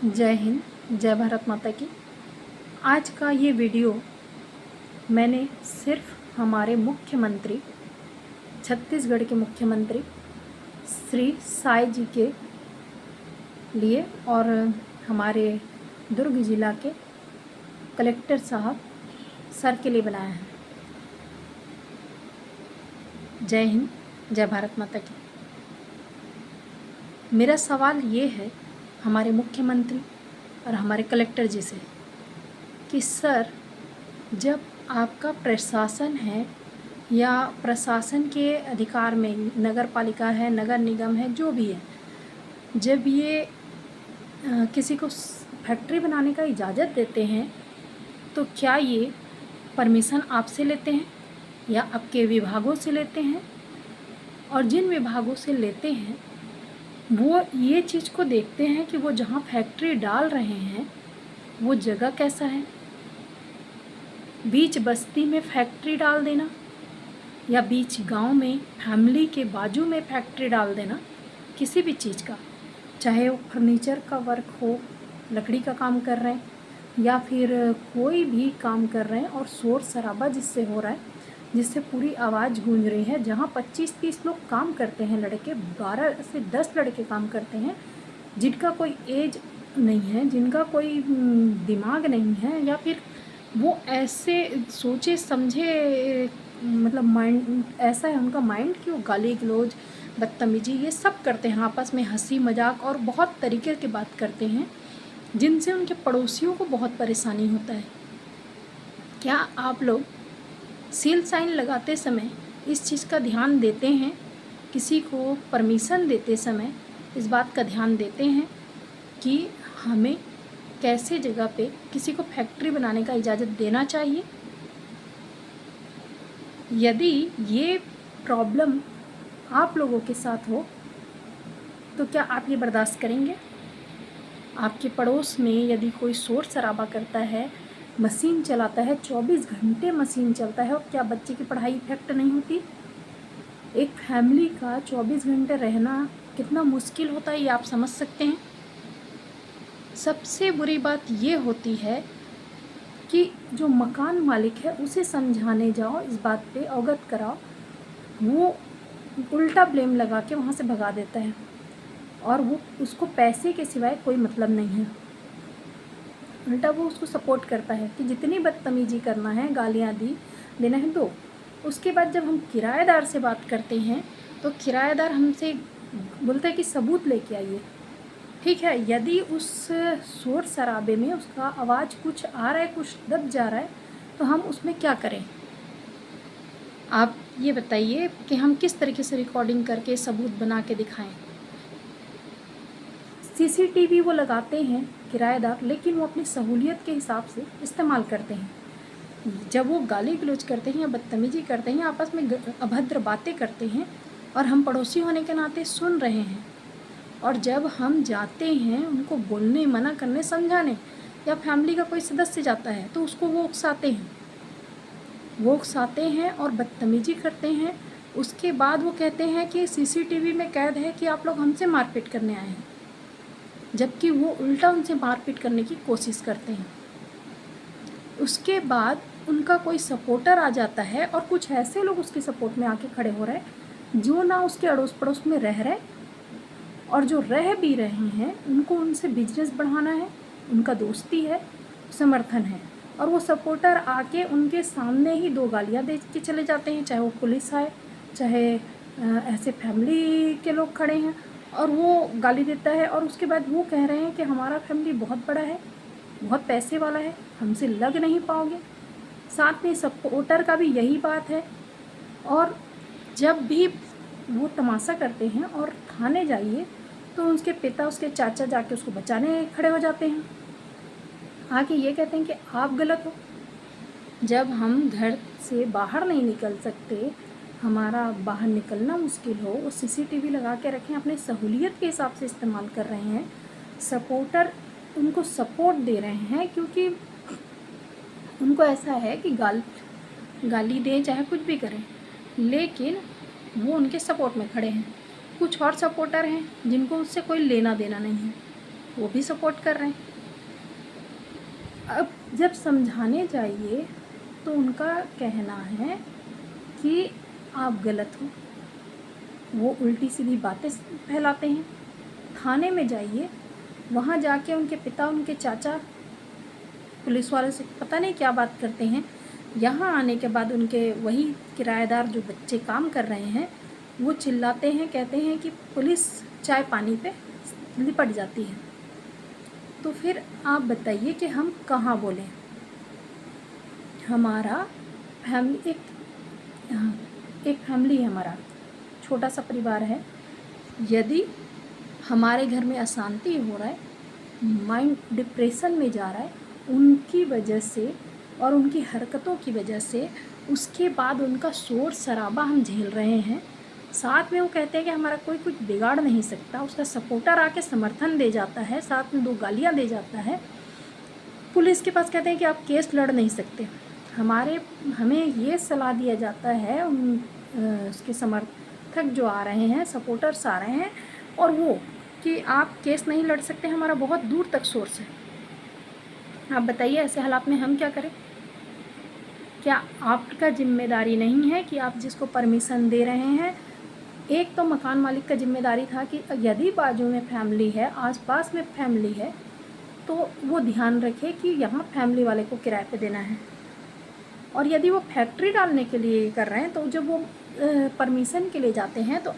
जय हिंद, जय भारत माता की। आज का ये वीडियो मैंने सिर्फ हमारे मुख्यमंत्री, छत्तीसगढ़ के मुख्यमंत्री श्री साई जी के लिए और हमारे दुर्ग जिला के कलेक्टर साहब सर के लिए बनाया है। जय हिंद, जय भारत माता की। मेरा सवाल ये है हमारे मुख्यमंत्री और हमारे कलेक्टर जी से कि सर, जब आपका प्रशासन है या प्रशासन के अधिकार में नगर पालिका है, नगर निगम है, जो भी है, जब ये किसी को फैक्ट्री बनाने का इजाज़त देते हैं तो क्या ये परमिशन आपसे लेते हैं या आपके विभागों से लेते हैं? और जिन विभागों से लेते हैं वो ये चीज़ को देखते हैं कि वो जहाँ फैक्ट्री डाल रहे हैं वो जगह कैसा है। बीच बस्ती में फैक्ट्री डाल देना या बीच गांव में फैमिली के बाजू में फैक्ट्री डाल देना, किसी भी चीज़ का, चाहे वो फर्नीचर का वर्क हो, लकड़ी का काम कर रहे हैं या फिर कोई भी काम कर रहे हैं और शोर शराबा जिससे हो रहा है, जिससे पूरी आवाज़ गूंज रही है, जहाँ 25-30 लोग काम करते हैं, लड़के 12 से 10 लड़के काम करते हैं, जिनका कोई एज नहीं है, जिनका कोई दिमाग नहीं है, या फिर वो ऐसे सोचे समझे, मतलब माइंड ऐसा है उनका माइंड कि वो गाली गलौज, बदतमीजी ये सब करते हैं, आपस में हंसी मजाक और बहुत तरीके की बात करते हैं, जिनसे उनके पड़ोसियों को बहुत परेशानी होता है। क्या आप लोग सील साइन लगाते समय इस चीज़ का ध्यान देते हैं? किसी को परमिशन देते समय इस बात का ध्यान देते हैं कि हमें कैसे जगह पे किसी को फैक्ट्री बनाने का इजाज़त देना चाहिए? यदि ये प्रॉब्लम आप लोगों के साथ हो तो क्या आप ये बर्दाश्त करेंगे? आपके पड़ोस में यदि कोई शोर शराबा करता है, मशीन चलाता है, 24 घंटे मशीन चलता है, और क्या बच्चे की पढ़ाई इफेक्ट नहीं होती? एक फैमिली का 24 घंटे रहना कितना मुश्किल होता है, ये आप समझ सकते हैं। सबसे बुरी बात ये होती है कि जो मकान मालिक है उसे समझाने जाओ, इस बात पे अवगत कराओ, वो उल्टा ब्लेम लगा के वहाँ से भगा देता है और वो उसको पैसे के सिवाय कोई मतलब नहीं है। उल्टा वो उसको सपोर्ट करता है कि जितनी बदतमीजी करना है, गालियाँ देना है दो। उसके बाद जब हम किराएदार से बात करते हैं तो किराएदार हमसे बोलता है कि सबूत लेके आइए। ठीक है, यदि उस शोर शराबे में उसका आवाज़ कुछ आ रहा है, कुछ दब जा रहा है, तो हम उसमें क्या करें? आप ये बताइए कि हम किस तरीके से रिकॉर्डिंग करके सबूत बना के दिखाएं। सीसीटीवी वो लगाते हैं किराएदार, लेकिन वो अपनी सहूलियत के हिसाब से इस्तेमाल करते हैं। जब वो गाली गलौज करते हैं या बदतमीजी करते हैं, आपस में अभद्र बातें करते हैं और हम पड़ोसी होने के नाते सुन रहे हैं, और जब हम जाते हैं उनको बोलने, मना करने, समझाने, या फैमिली का कोई सदस्य जाता है तो उसको वो उकसाते हैं और बदतमीजी करते हैं। उसके बाद वो कहते हैं कि सीसीटीवी में कैद है कि आप लोग हमसे मारपीट करने आए हैं, जबकि वो उल्टा उनसे मारपीट करने की कोशिश करते हैं। उसके बाद उनका कोई सपोर्टर आ जाता है और कुछ ऐसे लोग उसके सपोर्ट में आके खड़े हो रहे हैं जो ना उसके अड़ोस पड़ोस में रह रहे, और जो रह भी रहे हैं उनको उनसे बिजनेस बढ़ाना है, उनका दोस्ती है, समर्थन है, और वो सपोर्टर आके उनके सामने ही 2 गालियाँ दे के चले जाते हैं, चाहे वो पुलिस आए, चाहे ऐसे फैमिली के लोग खड़े हैं और वो गाली देता है, और उसके बाद वो कह रहे हैं कि हमारा फैमिली बहुत बड़ा है, बहुत पैसे वाला है, हमसे लग नहीं पाओगे। साथ में सपोर्टर का भी यही बात है। और जब भी वो तमाशा करते हैं और थाने जाइए तो उसके पिता, उसके चाचा जाके उसको बचाने खड़े हो जाते हैं, आके ये कहते हैं कि आप गलत हो। जब हम घर से बाहर नहीं निकल सकते, हमारा बाहर निकलना मुश्किल हो, वो सीसीटीवी लगा के रखें, अपने सहूलियत के हिसाब से इस्तेमाल कर रहे हैं, सपोर्टर उनको सपोर्ट दे रहे हैं, क्योंकि उनको ऐसा है कि गाली दें चाहे कुछ भी करें, लेकिन वो उनके सपोर्ट में खड़े हैं। कुछ और सपोर्टर हैं जिनको उससे कोई लेना देना नहीं है, वो भी सपोर्ट कर रहे हैं। अब जब समझाने जाइए तो उनका कहना है कि आप गलत हो, वो उल्टी सीधी बातें फैलाते हैं। थाने में जाइए, वहाँ जाके उनके पिता, उनके चाचा पुलिस वाले से पता नहीं क्या बात करते हैं। यहाँ आने के बाद उनके वही किराएदार जो बच्चे काम कर रहे हैं वो चिल्लाते हैं, कहते हैं कि पुलिस चाय पानी पे लिपट जाती है। तो फिर आप बताइए कि हम कहाँ बोलें। हमारा फैमिली एक फैमिली है, हमारा छोटा सा परिवार है। यदि हमारे घर में अशांति हो रहा है, माइंड डिप्रेशन में जा रहा है उनकी वजह से और उनकी हरकतों की वजह से, उसके बाद उनका शोर शराबा हम झेल रहे हैं, साथ में वो कहते हैं कि हमारा कोई कुछ बिगाड़ नहीं सकता, उसका सपोर्टर आके समर्थन दे जाता है, साथ में 2 गालियाँ दे जाता है, पुलिस के पास कहते हैं कि आप केस लड़ नहीं सकते। हमें ये सलाह दिया जाता है उसके समर्थक जो आ रहे हैं, सपोर्टर्स आ रहे हैं, और वो कि आप केस नहीं लड़ सकते, हमारा बहुत दूर तक सोर्स है। आप बताइए ऐसे हालात में हम क्या करें? क्या आपका जिम्मेदारी नहीं है कि आप जिसको परमिशन दे रहे हैं, एक तो मकान मालिक का जिम्मेदारी था कि यदि बाजू में फैमिली है, आसपास में फैमिली है, तो वो ध्यान रखे कि यहाँ फैमिली वाले को किराए पे देना है। और यदि वो फैक्ट्री डालने के लिए कर रहे हैं तो जब वो परमिशन के लिए जाते हैं तो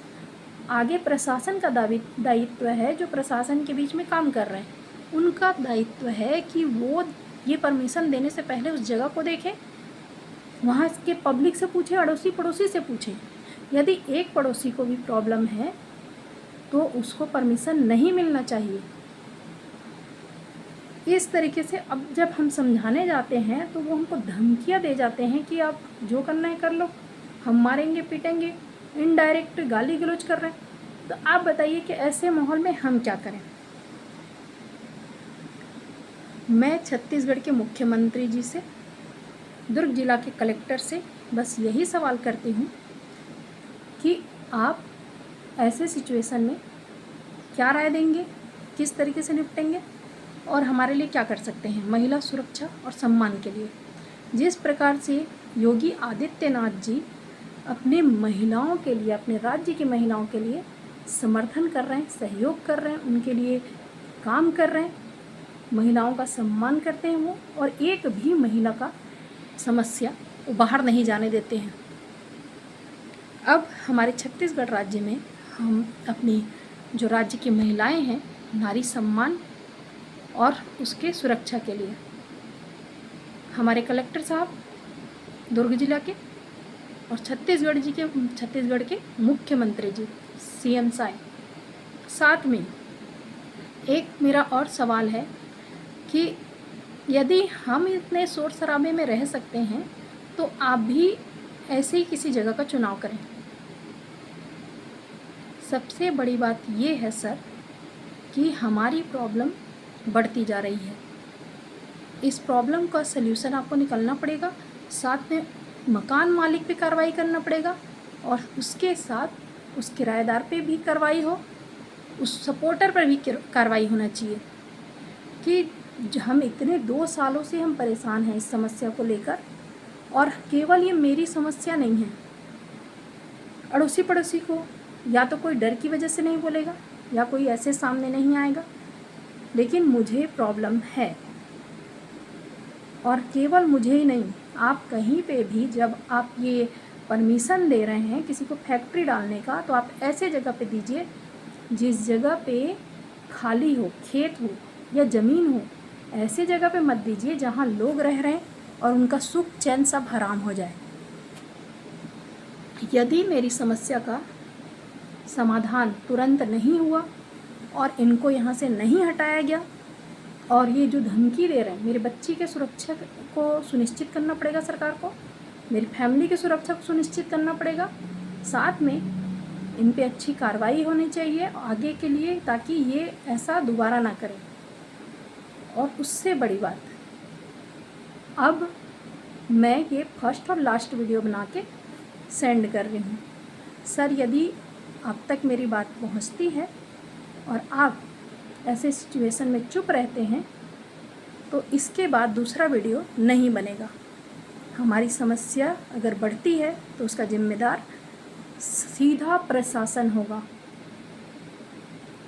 आगे प्रशासन का दायित्व है, जो प्रशासन के बीच में काम कर रहे हैं उनका दायित्व है कि वो ये परमिशन देने से पहले उस जगह को देखें, वहाँ के पब्लिक से पूछें, अड़ोसी पड़ोसी से पूछें। यदि एक पड़ोसी को भी प्रॉब्लम है तो उसको परमिशन नहीं मिलना चाहिए। इस तरीके से अब जब हम समझाने जाते हैं तो वो हमको धमकियाँ दे जाते हैं कि आप जो करना है कर लो, हम मारेंगे पीटेंगे, इनडायरेक्ट गाली गलौज कर रहे हैं। तो आप बताइए कि ऐसे माहौल में हम क्या करें। मैं छत्तीसगढ़ के मुख्यमंत्री जी से, दुर्ग जिला के कलेक्टर से बस यही सवाल करती हूँ कि आप ऐसे सिचुएशन में क्या राय देंगे, किस तरीके से निपटेंगे और हमारे लिए क्या कर सकते हैं महिला सुरक्षा और सम्मान के लिए। जिस प्रकार से योगी आदित्यनाथ जी अपने महिलाओं के लिए, अपने राज्य की महिलाओं के लिए समर्थन कर रहे हैं, सहयोग कर रहे हैं, उनके लिए काम कर रहे हैं, महिलाओं का सम्मान करते हैं वो, और एक भी महिला का समस्या वो बाहर नहीं जाने देते हैं। अब हमारे छत्तीसगढ़ राज्य में हम अपनी जो राज्य की महिलाएं हैं, नारी सम्मान और उसके सुरक्षा के लिए हमारे कलेक्टर साहब दुर्ग जिला के और छत्तीसगढ़ के मुख्यमंत्री जी सीएम साहब, साथ में एक मेरा और सवाल है कि यदि हम इतने शोर शराबे में रह सकते हैं तो आप भी ऐसे ही किसी जगह का चुनाव करें। सबसे बड़ी बात ये है सर कि हमारी प्रॉब्लम बढ़ती जा रही है। इस प्रॉब्लम का सल्यूशन आपको निकालना पड़ेगा, साथ में मकान मालिक पे कार्रवाई करना पड़ेगा और उसके साथ उस किराएदार पे भी कार्रवाई हो, उस सपोर्टर पर भी कार्रवाई होना चाहिए कि हम इतने 2 सालों से हम परेशान हैं इस समस्या को लेकर। और केवल ये मेरी समस्या नहीं है, अड़ोसी पड़ोसी को या तो कोई डर की वजह से नहीं बोलेगा या कोई ऐसे सामने नहीं आएगा, लेकिन मुझे प्रॉब्लम है। और केवल मुझे ही नहीं, आप कहीं पे भी जब आप ये परमिशन दे रहे हैं किसी को फैक्ट्री डालने का, तो आप ऐसे जगह पे दीजिए जिस जगह पे खाली हो, खेत हो या ज़मीन हो। ऐसे जगह पे मत दीजिए जहाँ लोग रह रहे हैं और उनका सुख चैन सब हराम हो जाए। यदि मेरी समस्या का समाधान तुरंत नहीं हुआ और इनको यहाँ से नहीं हटाया गया और ये जो धमकी दे रहे हैं, मेरे बच्ची के सुरक्षा को सुनिश्चित करना पड़ेगा सरकार को, मेरी फैमिली की सुरक्षा को सुनिश्चित करना पड़ेगा, साथ में इन पे अच्छी कार्रवाई होनी चाहिए आगे के लिए ताकि ये ऐसा दोबारा ना करें। और उससे बड़ी बात, अब मैं ये फर्स्ट और लास्ट वीडियो बना के सेंड कर रही हूँ सर। यदि आप तक मेरी बात पहुँचती है और आप ऐसे सिचुएशन में चुप रहते हैं तो इसके बाद दूसरा वीडियो नहीं बनेगा। हमारी समस्या अगर बढ़ती है तो उसका जिम्मेदार सीधा प्रशासन होगा।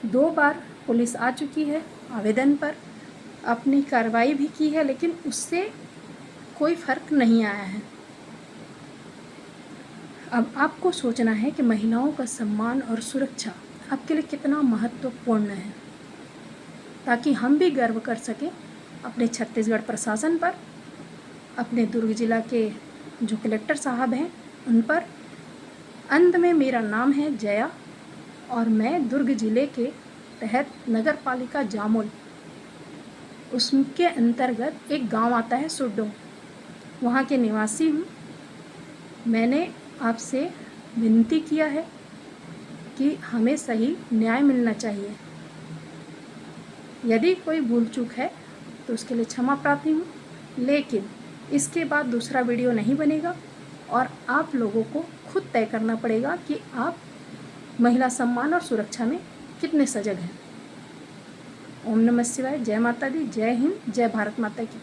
2 बार पुलिस आ चुकी है आवेदन पर, अपनी कार्रवाई भी की है, लेकिन उससे कोई फ़र्क नहीं आया है। अब आपको सोचना है कि महिलाओं का सम्मान और सुरक्षा आपके लिए कितना महत्वपूर्ण है, ताकि हम भी गर्व कर सकें अपने छत्तीसगढ़ प्रशासन पर, अपने दुर्ग जिला के जो कलेक्टर साहब हैं उन पर। अंत में मेरा नाम है जया और मैं दुर्ग जिले के तहत नगर पालिका जामुल, उसके अंतर्गत एक गांव आता है सुड्डो, वहाँ के निवासी हूँ। मैंने आपसे विनती किया है कि हमें सही न्याय मिलना चाहिए। यदि कोई भूल चूक है तो उसके लिए क्षमा प्रार्थी हूँ, लेकिन इसके बाद दूसरा वीडियो नहीं बनेगा और आप लोगों को खुद तय करना पड़ेगा कि आप महिला सम्मान और सुरक्षा में कितने सजग हैं। ओम नमः शिवाय। जय माता दी, जय हिंद, जय भारत माता की।